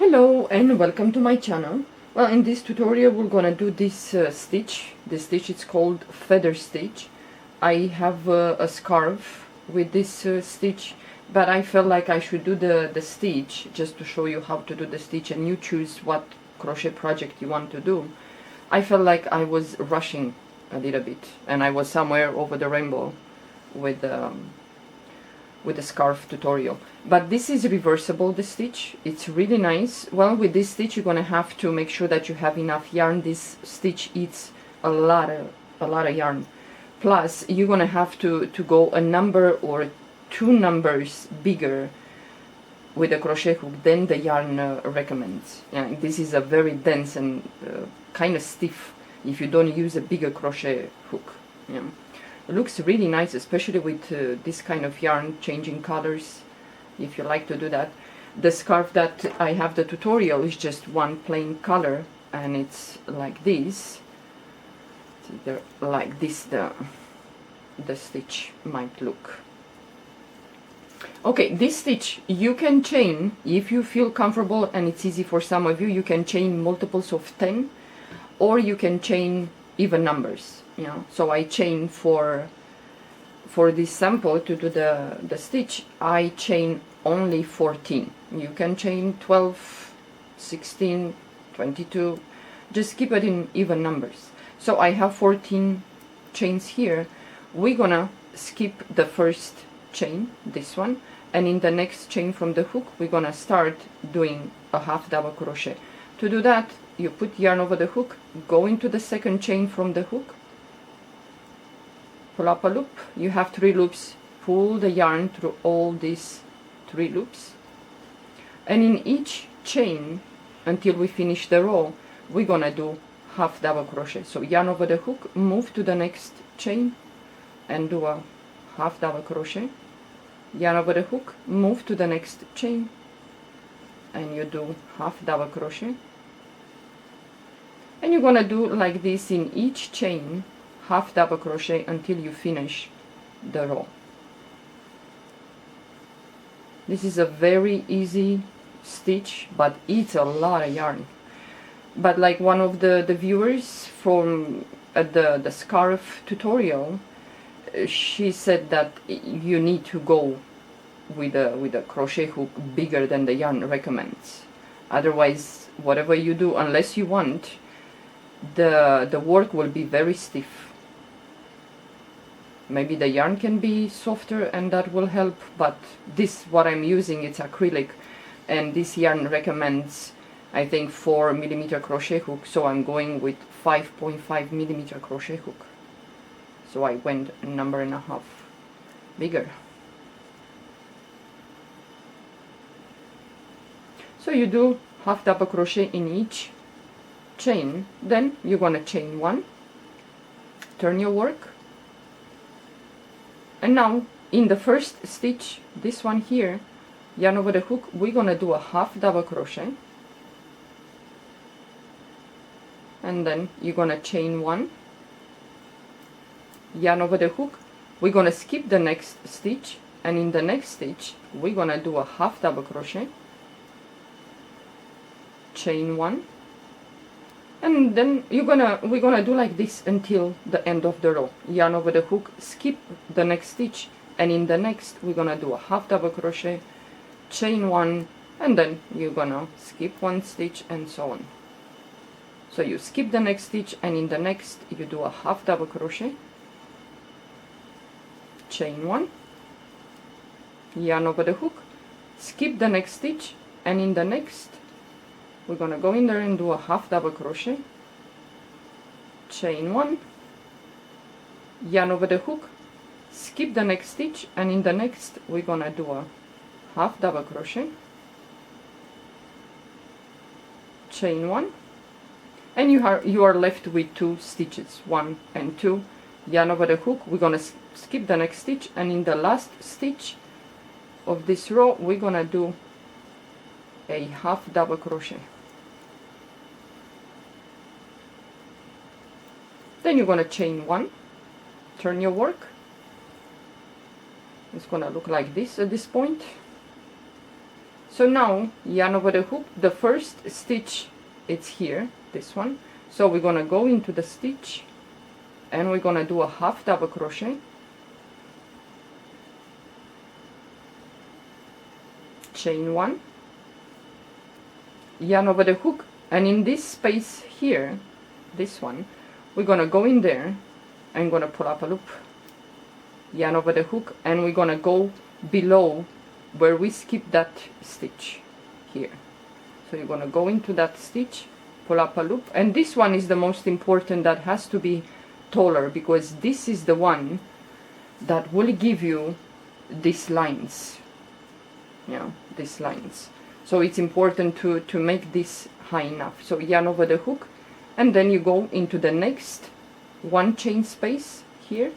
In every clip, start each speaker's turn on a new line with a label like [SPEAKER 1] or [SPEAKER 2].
[SPEAKER 1] Hello and welcome to my channel. Well, in this tutorial we're gonna do this stitch. This stitch is called feather stitch. I have a scarf with this stitch, but I felt like I should do the stitch just to show you how to do the stitch, and you choose what crochet project you want to do. I felt like I was rushing a little bit, and I was somewhere over the rainbow with the scarf tutorial. But this is reversible, the stitch. It's really nice. Well, with this stitch you're gonna have to make sure that you have enough yarn. This stitch eats a lot of yarn. Plus you're gonna have to go a number or two numbers bigger with a crochet hook than the yarn recommends. Yeah, this is a very dense and kind of stiff if you don't use a bigger crochet hook. Yeah. It looks really nice, especially with this kind of yarn, changing colors, if you like to do that. The scarf that I have the tutorial is just one plain color, and it's like this. It's either like this the stitch might look. Okay, this stitch you can chain if you feel comfortable, and it's easy for some of you. You can chain multiples of 10, or you can chain even numbers. You know, so I chain for this sample to do the stitch. I chain only 14. You can chain 12, 16, 22. Just keep it in even numbers. So I have 14 chains here. We're gonna skip the first chain, this one, and in the next chain from the hook we're gonna start doing a half double crochet. To do that, you put yarn over the hook, go into the second chain from the hook, pull up a loop. You have 3 loops. Pull the yarn through all these 3 loops, and in each chain until we finish the row we're gonna do half double crochet. So yarn over the hook, move to the next chain and do a half double crochet. Yarn over the hook, move to the next chain and you do half double crochet, and you're gonna do like this in each chain, half double crochet until you finish the row. This is a very easy stitch, but it's a lot of yarn. But like one of the viewers from the scarf tutorial, she said that you need to go with a crochet hook bigger than the yarn recommends. Otherwise, whatever you do, unless you want, the work will be very stiff. Maybe the yarn can be softer and that will help, but this, what I'm using, it's acrylic, and this yarn recommends, I think, 4mm crochet hook, so I'm going with 5.5mm crochet hook. So I went a number and a half bigger. So you do half double crochet in each chain, then you're gonna chain 1, turn your work, and now in the first stitch, this one here, yarn over the hook, we're gonna do a half double crochet, and then you're gonna chain 1, yarn over the hook, we're gonna skip the next stitch, and in the next stitch we're gonna do a half double crochet, chain 1, and then we're gonna do like this until the end of the row. Yarn over the hook, skip the next stitch, and in the next we're gonna do a half double crochet, chain 1, and then you're gonna skip 1 stitch, and so on. So you skip the next stitch, and in the next you do a half double crochet, chain 1, yarn over the hook, skip the next stitch, and in the next we're gonna go in there and do a half double crochet, chain 1, yarn over the hook, skip the next stitch, and in the next we're gonna do a half double crochet, chain 1, and you are left with 2 stitches, 1 and 2, yarn over the hook, we're gonna skip the next stitch, and in the last stitch of this row we're gonna do a half double crochet. Then you're gonna chain 1, turn your work. It's gonna look like this at this point. So now yarn over the hook, the first stitch it's here, this one, so we're gonna go into the stitch and we're gonna do a half double crochet, chain one, yarn over the hook, and in this space here, this one, we're gonna go in there and gonna pull up a loop, yarn over the hook, and we're gonna go below where we skip that stitch here. So you're gonna go into that stitch, pull up a loop, and this one is the most important, that has to be taller, because this is the one that will give you these lines, these lines. So it's important to make this high enough. So yarn over the hook, and then you go into the next one chain space here,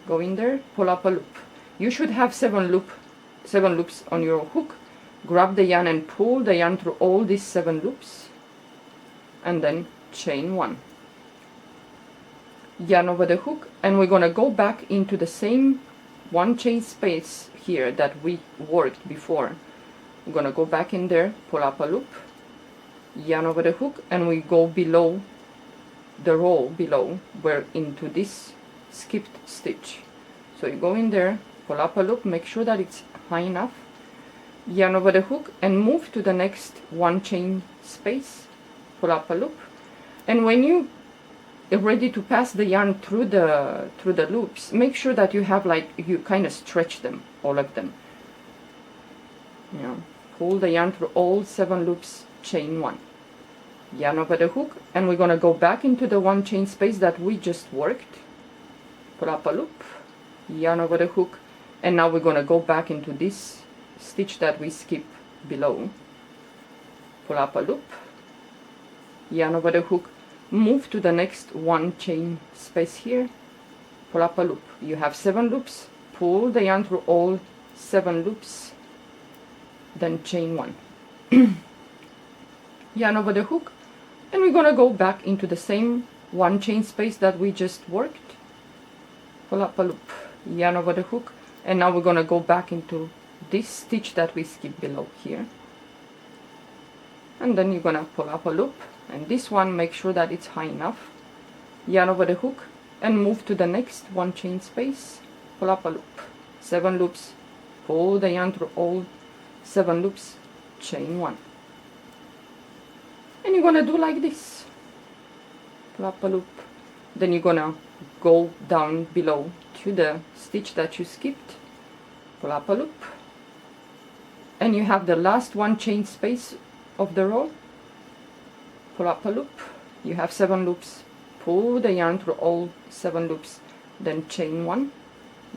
[SPEAKER 1] go in there, pull up a loop. You should have 7 loops on your hook. Grab the yarn and pull the yarn through all these 7 loops, and then chain 1, yarn over the hook, and we're gonna go back into the same one chain space here that we worked before. We're gonna go back in there, pull up a loop, yarn over the hook, and we go below the row below, where into this skipped stitch. So you go in there, pull up a loop, make sure that it's high enough, yarn over the hook, and move to the next one chain space, pull up a loop, and when you are ready to pass the yarn through the loops, make sure that you have, like, you kind of stretch them, all of them. Pull the yarn through all 7 loops, chain 1, yarn over the hook, and we're gonna go back into the one chain space that we just worked, pull up a loop, yarn over the hook, and now we're gonna go back into this stitch that we skip below, pull up a loop, yarn over the hook, move to the next one chain space here, pull up a loop. You have 7 loops, pull the yarn through all 7 loops, then chain 1, yarn over the hook, and we're gonna go back into the same one chain space that we just worked, pull up a loop, yarn over the hook, and now we're gonna go back into this stitch that we skipped below here, and then you're gonna pull up a loop, and this one, make sure that it's high enough, yarn over the hook, and move to the next one chain space, pull up a loop, 7 loops, pull the yarn through all 7 loops, chain 1, and you're gonna do like this, pull up a loop, then you're gonna go down below to the stitch that you skipped, pull up a loop, and you have the last one chain space of the row, pull up a loop, you have 7 loops, pull the yarn through all 7 loops, then chain 1,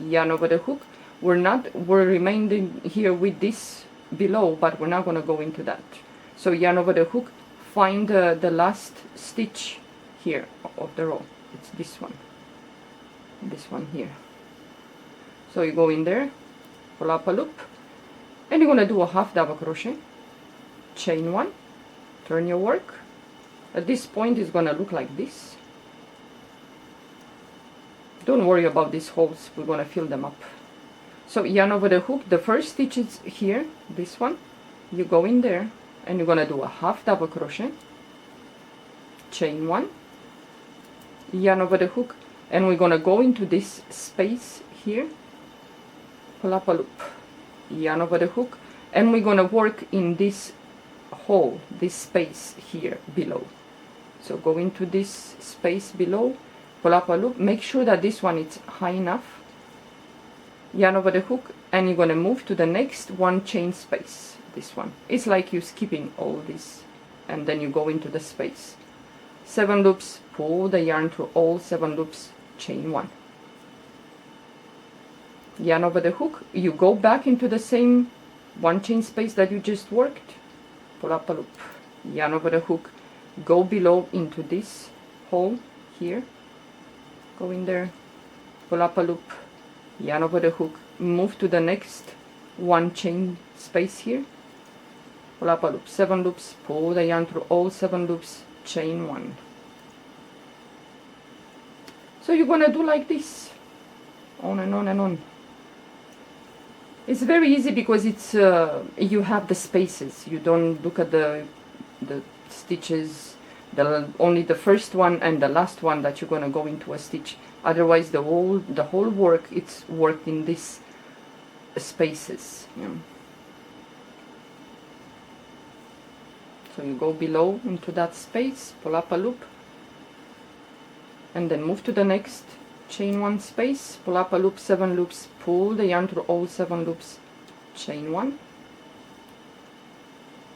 [SPEAKER 1] yarn over the hook. We're remaining here with this below, but we're not going to go into that. So yarn over the hook, find the last stitch here of the row. It's this one here. So you go in there, pull up a loop, and you're going to do a half double crochet, chain 1, turn your work. At this point it's going to look like this. Don't worry about these holes, we're going to fill them up. So yarn over the hook, the first stitch is here, this one, you go in there and you're going to do a half double crochet, chain 1, yarn over the hook, and we're going to go into this space here, pull up a loop, yarn over the hook, and we're going to work in this hole, this space here below. So go into this space below, pull up a loop, make sure that this one is high enough, yarn over the hook, and you're going to move to the next one chain space, this one. It's like you're skipping all this, and then you go into the space. 7 loops, pull the yarn through all 7 loops, chain 1. Yarn over the hook, you go back into the same one chain space that you just worked, pull up a loop, yarn over the hook, go below into this hole here, go in there, pull up a loop, yarn over the hook, move to the next one chain space here, pull up a loop, 7 loops, pull the yarn through all 7 loops, chain 1. So you're gonna do like this, on and on and on. It's very easy because it's you have the spaces. You don't look at the stitches, only the first one and the last one that you're gonna go into a stitch. Otherwise, the whole work, it's worked in these spaces. Yeah. So you go below into that space, pull up a loop, and then move to the next, chain 1 space, pull up a loop, 7 loops, pull the yarn through all 7 loops, chain 1.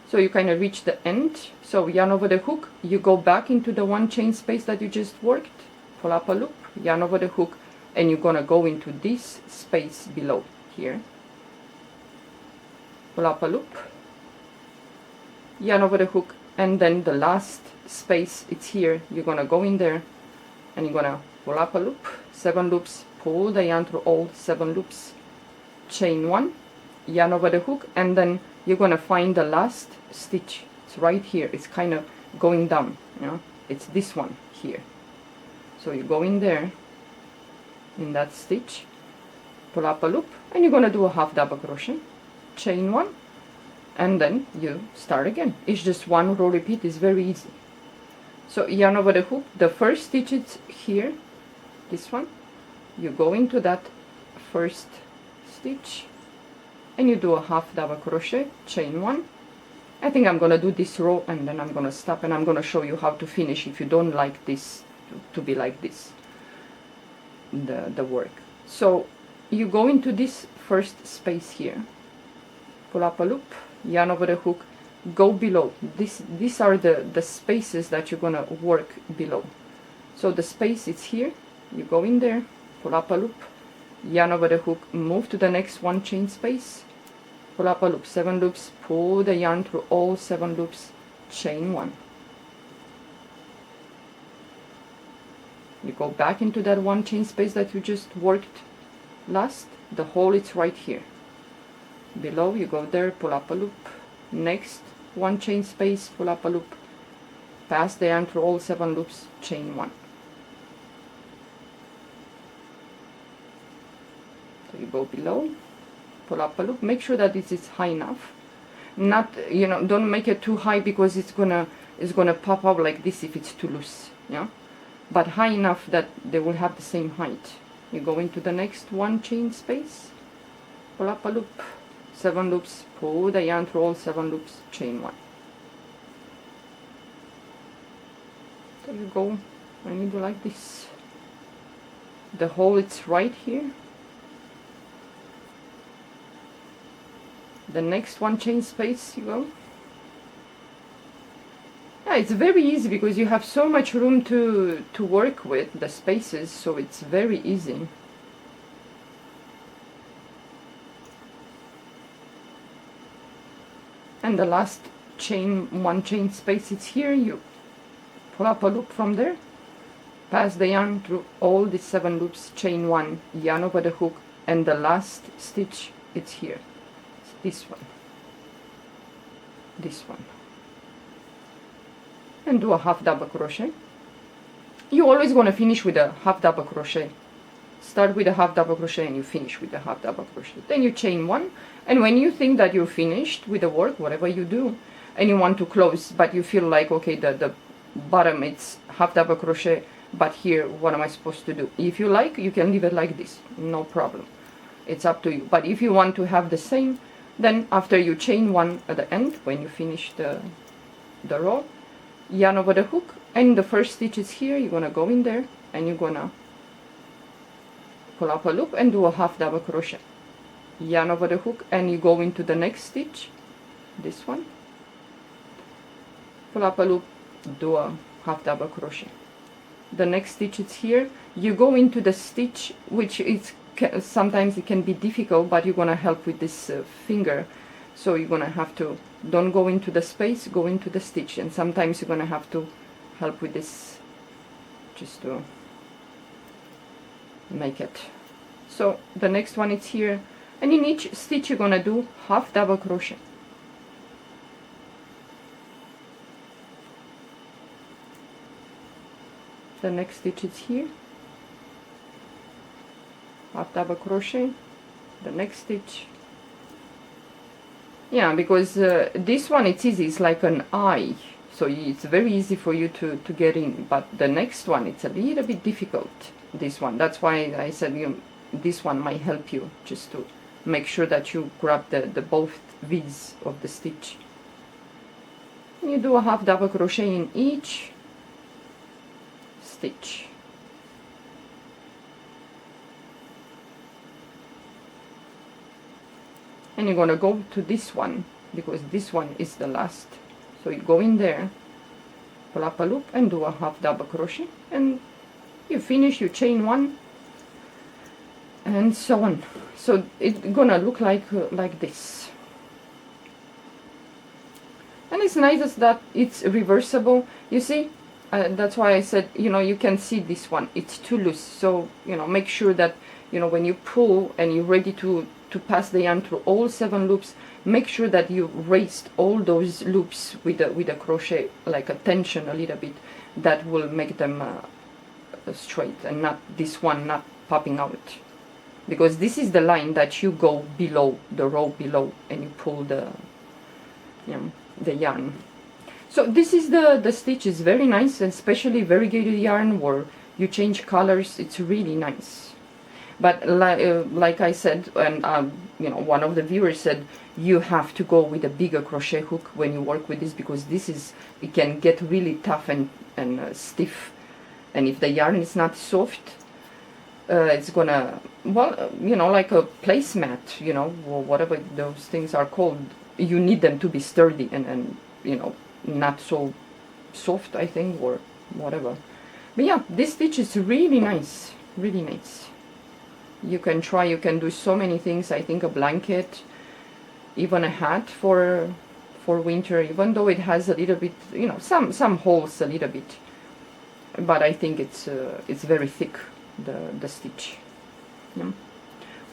[SPEAKER 1] So you kind of reach the end. So yarn over the hook, you go back into the 1 chain space that you just worked, pull up a loop, yarn over the hook, and you're gonna go into this space below here, pull up a loop, yarn over the hook, and then the last space, it's here, you're gonna go in there and you're gonna pull up a loop, 7 loops, pull the yarn through all 7 loops, chain 1, yarn over the hook, and then you're gonna find the last stitch. It's right here, it's kind of going down, you know, it's this one here. So you go in there in that stitch, pull up a loop, and you're gonna do a half double crochet, chain 1, and then you start again. It's just 1 row repeat, is very easy. So yarn over the hook, the first stitch is here, this one, you go into that first stitch and you do a half double crochet, chain 1. I think I'm gonna do this row and then I'm gonna stop, and I'm gonna show you how to finish if you don't like this to be like this, the work. So you go into this first space here, pull up a loop, yarn over the hook, go below. These are the spaces that you're gonna work below. So the space is here, you go in there, pull up a loop, yarn over the hook, move to the next 1 chain space, pull up a loop, 7 loops, pull the yarn through all 7 loops, chain 1. You go back into that 1 chain space that you just worked last, the hole is right here. Below, you go there, pull up a loop, next 1 chain space, pull up a loop, pass the yarn through all 7 loops, chain 1. So you go below, pull up a loop, make sure that this is high enough, not, you know, don't make it too high because it's gonna pop out like this if it's too loose, yeah, but high enough that they will have the same height. You go into the next 1 chain space, pull up a loop, 7 loops, pull the yarn through all 7 loops, chain 1. So you go and you do like this. The hole is right here. The next 1 chain space, you go. Yeah, it's very easy because you have so much room to work with, the spaces, so it's very easy. And the last chain, 1 chain space, it's here, you pull up a loop from there, pass the yarn through all the 7 loops, chain 1, yarn over the hook, and the last stitch, it's here. It's this one. This one. And do a half double crochet. You always want to finish with a half double crochet. Start with a half double crochet and you finish with a half double crochet. Then you chain 1, and when you think that you're finished with the work, whatever you do, and you want to close, but you feel like, okay, the bottom it's half double crochet, but here what am I supposed to do? If you like, you can leave it like this, no problem, it's up to you. But if you want to have the same, then after you chain 1 at the end, when you finish the row, yarn over the hook, and the first stitch is here, you're gonna go in there and you're gonna pull up a loop and do a half double crochet, yarn over the hook, and you go into the next stitch, this one, pull up a loop, do a half double crochet. The next stitch is here, you go into the stitch, which is sometimes it can be difficult, but you're gonna help with this finger, so you're gonna have to, don't go into the space, go into the stitch, and sometimes you're gonna have to help with this just to make it. So the next one is here, and in each stitch you're gonna do half double crochet. The next stitch is here, half double crochet, the next stitch, Yeah, because this one, it's easy, it's like an eye, so it's very easy for you to get in, but the next one, it's a little bit difficult, this one. That's why I said this one might help you, just to make sure that you grab the both V's of the stitch. You do a half double crochet in each stitch. And you're gonna go to this one, because this one is the last. So you go in there, pull up a loop and do a half double crochet, and you finish, you chain one, and so on. So it's gonna look like this. And it's nice that it's reversible. You see, that's why I said, you can see this one, it's too loose. So, make sure that, when you pull and you're ready to pass the yarn through all 7 loops, make sure that you raised all those loops with a crochet, like a tension a little bit, that will make them straight, and not this one not popping out. Because this is the line that you go below, the row below, and you pull the yarn. So this is the stitch. Is very nice, and especially variegated yarn where you change colors. It's really nice. But like I said, and one of the viewers said, you have to go with a bigger crochet hook when you work with this, because it can get really tough and stiff, and if the yarn is not soft, it's gonna, like a placemat, or whatever those things are called. You need them to be sturdy and not so soft, I think, or whatever. But yeah, this stitch is really nice, really nice. You can try, you can do so many things. I think a blanket, even a hat for winter, even though it has a little bit, some holes a little bit, but I think it's very thick, the stitch. Yeah.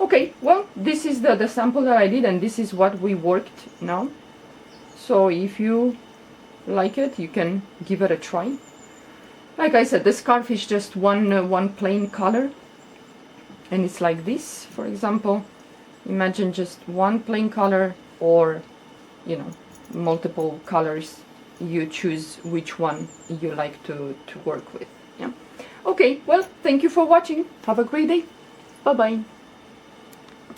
[SPEAKER 1] Okay, well, this is the sample that I did, and this is what we worked now. So if you like it, you can give it a try. Like I said, the scarf is just one plain color, and it's like this. For example, imagine just one plain color, or multiple colors. You choose which one you like to work with. Yeah. Okay, well, thank you for watching. Have a great day. Bye bye.